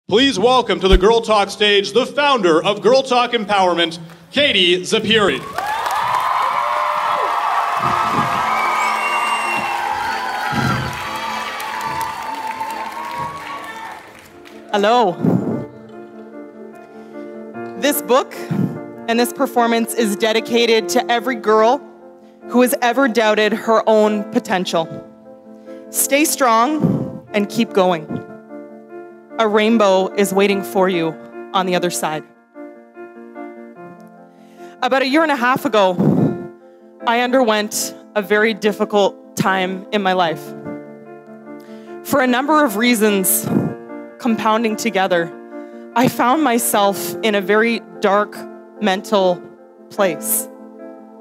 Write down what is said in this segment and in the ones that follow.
Please welcome to the Girl Talk stage the founder of Girl Talk Empowerment, Katie Zeppieri. Hello. This book and this performance is dedicated to every girl who has ever doubted her own potential. Stay strong and keep going. A rainbow is waiting for you on the other side. About 1.5 years ago, I underwent a very difficult time in my life. For a number of reasons compounding together, I found myself in a very dark mental place.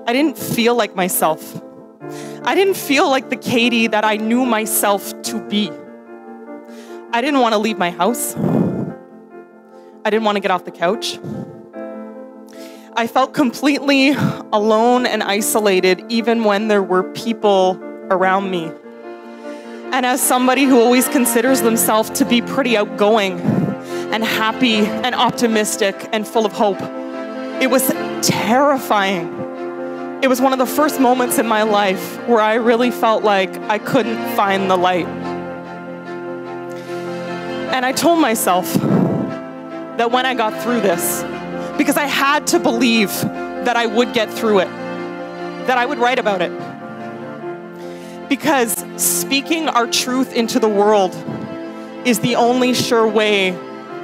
I didn't feel like myself. I didn't feel like the Katie that I knew myself to be. I didn't want to leave my house. I didn't want to get off the couch. I felt completely alone and isolated even when there were people around me. And as somebody who always considers themselves to be pretty outgoing and happy and optimistic and full of hope, it was terrifying. It was one of the first moments in my life where I really felt like I couldn't find the light. And I told myself that when I got through this, because I had to believe that I would get through it, that I would write about it. Because speaking our truth into the world is the only sure way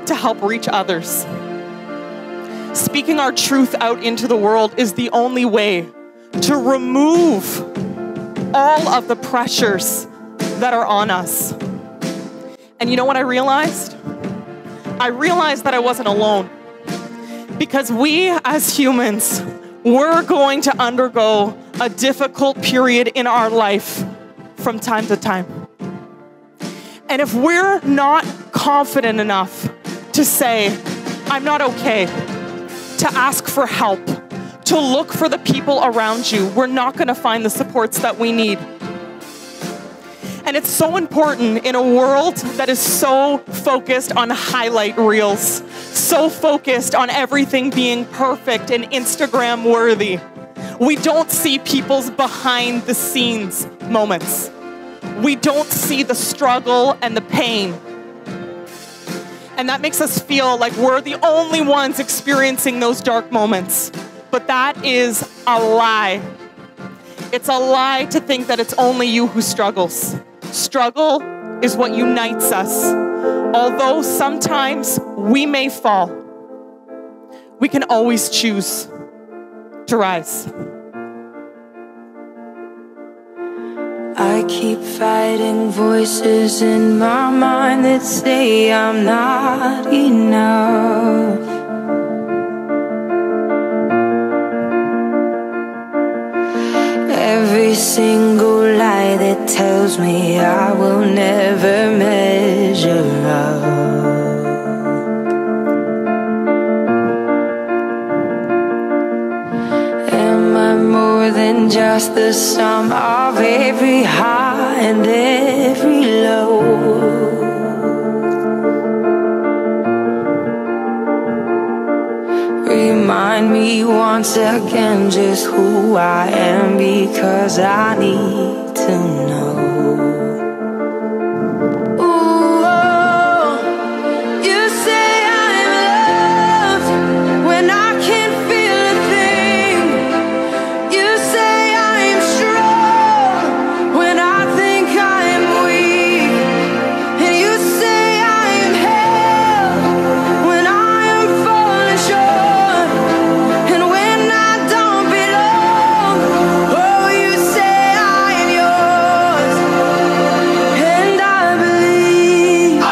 to help reach others. Speaking our truth out into the world is the only way to remove all of the pressures that are on us. And you know what I realized? I realized that I wasn't alone. Because we as humans, we're going to undergo a difficult period in our life from time to time. And if we're not confident enough to say, I'm not okay, to ask for help, to look for the people around you, we're not going to find the supports that we need. And it's so important in a world that is so focused on highlight reels, so focused on everything being perfect and Instagram worthy. We don't see people's behind the scenes moments. We don't see the struggle and the pain. And that makes us feel like we're the only ones experiencing those dark moments. But that is a lie. It's a lie to think that it's only you who struggles. Struggle is what unites us. Although sometimes we may fall, we can always choose to rise. I keep fighting voices in my mind that say I'm not enough. Every single lie that tells me I will never measure up. Am I more than just the sum of every high and every low? Remind me once again just who I am, because I need to know. Ooh, you say I'm loved when I can't feel a thing. You say I'm strong when I think I'm weak. And you say I'm held when I am falling short. And when I don't belong, oh, you say I am yours. And I believe,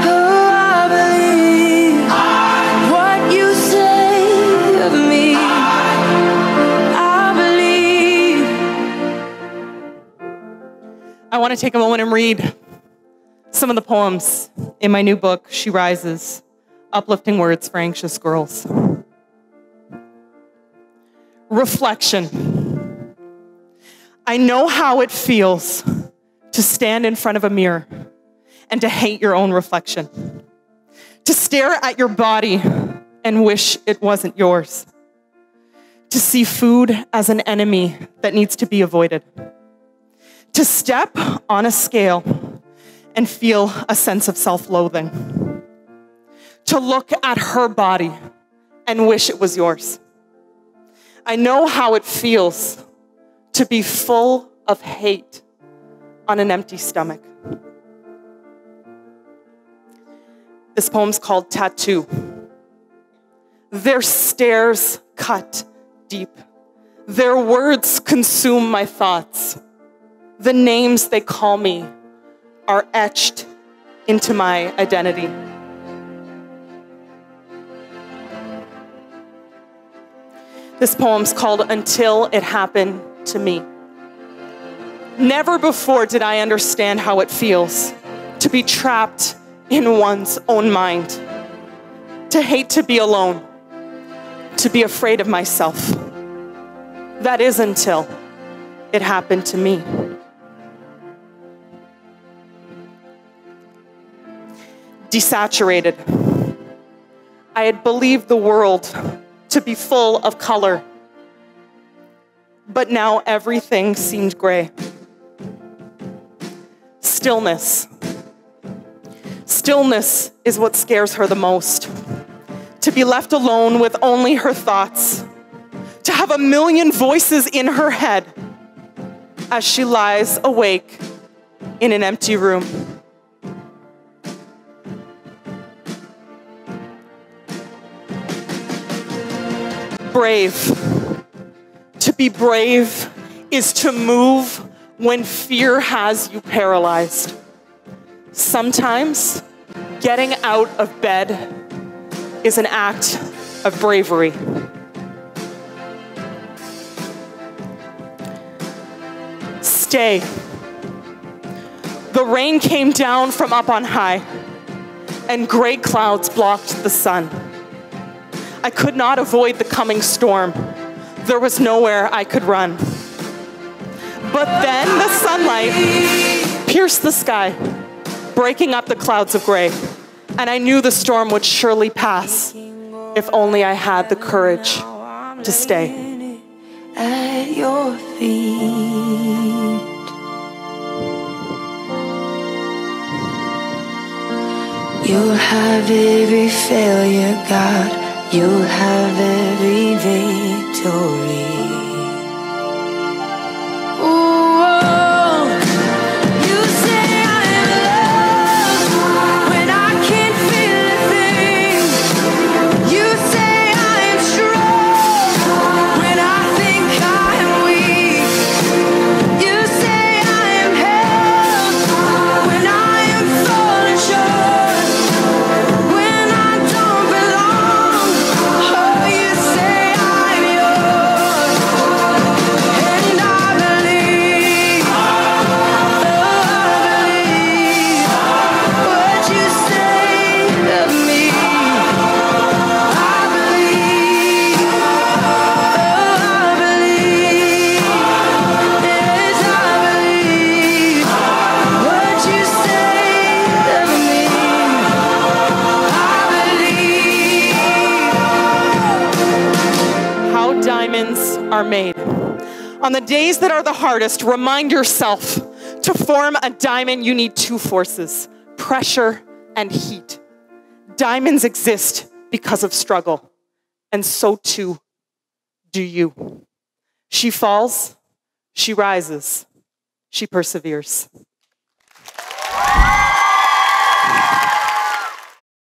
oh, I believe what you say of me. I believe. I want to take a moment and read some of the poems in my new book, She Rises, Uplifting Words for Anxious Girls. Reflection. I know how it feels to stand in front of a mirror and to hate your own reflection. To stare at your body and wish it wasn't yours. To see food as an enemy that needs to be avoided. To step on a scale and feel a sense of self-loathing. To look at her body and wish it was yours. I know how it feels to be full of hate on an empty stomach. This poem's called Tattoo. Their stares cut deep. Their words consume my thoughts. The names they call me are etched into my identity. This poem's called Until It Happened to Me. Never before did I understand how it feels to be trapped in one's own mind, to hate to be alone, to be afraid of myself. That is until it happened to me. Desaturated. I had believed the world to be full of color, but now everything seemed gray. Stillness. Stillness is what scares her the most. To be left alone with only her thoughts. To have a million voices in her head as she lies awake in an empty room. Brave. To be brave is to move when fear has you paralyzed. Sometimes getting out of bed is an act of bravery. Stay. The rain came down from up on high, and gray clouds blocked the sun. I could not avoid the coming storm. There was nowhere I could run. But then the sunlight pierced the sky, breaking up the clouds of gray. And I knew the storm would surely pass if only I had the courage to stay. At your feet, you'll have every failure, God. You'll have every victory. Are made. On the days that are the hardest, remind yourself to form a diamond, you need two forces, pressure and heat. Diamonds exist because of struggle, and so too do you. She falls, she rises, she perseveres.